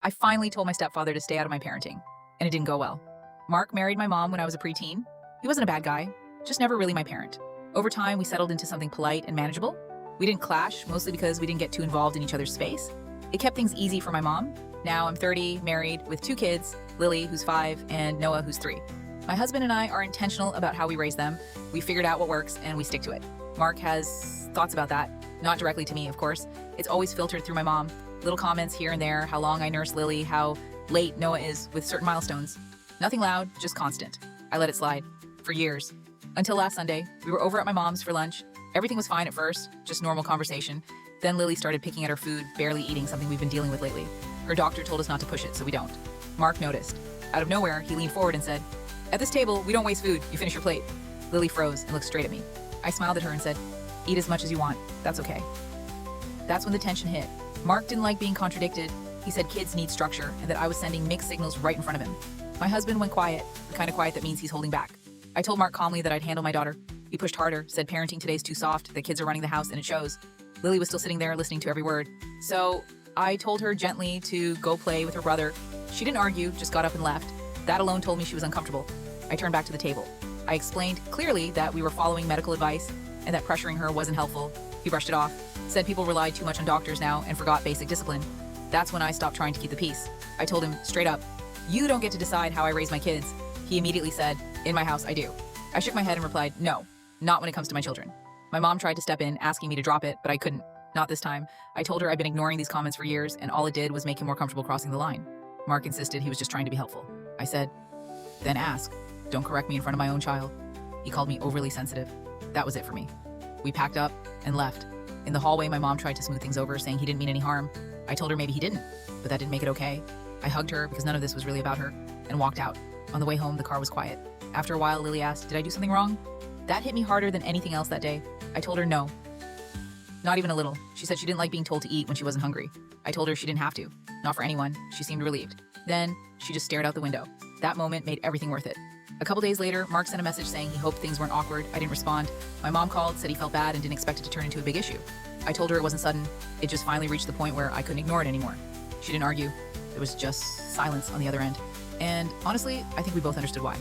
I finally told my stepfather to stay out of my parenting, and it didn't go well. Mark married my mom when I was a preteen. He wasn't a bad guy, just never really my parent. Over time, we settled into something polite and manageable. We didn't clash, mostly because we didn't get too involved in each other's space. It kept things easy for my mom. Now I'm 30, married, with 2 kids, Lily, who's 5, and Noah, who's 3. My husband and I are intentional about how we raise them. We figured out what works, and we stick to it. Mark has thoughts about that, not directly to me, of course. It's always filtered through my mom. Little comments here and there, how long I nurse Lily, how late Noah is with certain milestones. Nothing loud, just constant. I let it slide. For years. Until last Sunday, we were over at my mom's for lunch. Everything was fine at first, just normal conversation. Then Lily started picking at her food, barely eating, something we've been dealing with lately. Her doctor told us not to push it, so we don't. Mark noticed. Out of nowhere, he leaned forward and said, "At this table, we don't waste food. You finish your plate." Lily froze and looked straight at me. I smiled at her and said, "Eat as much as you want. That's okay." That's when the tension hit. Mark didn't like being contradicted. He said kids need structure and that I was sending mixed signals right in front of him. My husband went quiet, the kind of quiet that means he's holding back. I told Mark calmly that I'd handle my daughter. He pushed harder, said parenting today's too soft, the kids are running the house and it shows. Lily was still sitting there listening to every word. So I told her gently to go play with her brother. She didn't argue, just got up and left. That alone told me she was uncomfortable. I turned back to the table. I explained clearly that we were following medical advice and that pressuring her wasn't helpful. He brushed it off, said people relied too much on doctors now and forgot basic discipline. That's when I stopped trying to keep the peace. I told him straight up, "You don't get to decide how I raise my kids." He immediately said, "In my house, I do." I shook my head and replied, "No, not when it comes to my children." My mom tried to step in, asking me to drop it, but I couldn't. Not this time. I told her I'd been ignoring these comments for years, and all it did was make him more comfortable crossing the line. Mark insisted he was just trying to be helpful. I said, "Then ask. Don't correct me in front of my own child." He called me overly sensitive. That was it for me. We packed up and left. In the hallway, my mom tried to smooth things over, saying he didn't mean any harm. I told her maybe he didn't, but that didn't make it okay. I hugged her, because none of this was really about her, and walked out. On the way home, the car was quiet. After a while, Lily asked, "Did I do something wrong?" That hit me harder than anything else that day. I told her no. Not even a little. She said she didn't like being told to eat when she wasn't hungry. I told her she didn't have to. Not for anyone. She seemed relieved. Then, she just stared out the window. That moment made everything worth it. A couple days later, Mark sent a message saying he hoped things weren't awkward. I didn't respond. My mom called, said he felt bad and didn't expect it to turn into a big issue. I told her it wasn't sudden. It just finally reached the point where I couldn't ignore it anymore. She didn't argue. There was just silence on the other end. And honestly, I think we both understood why.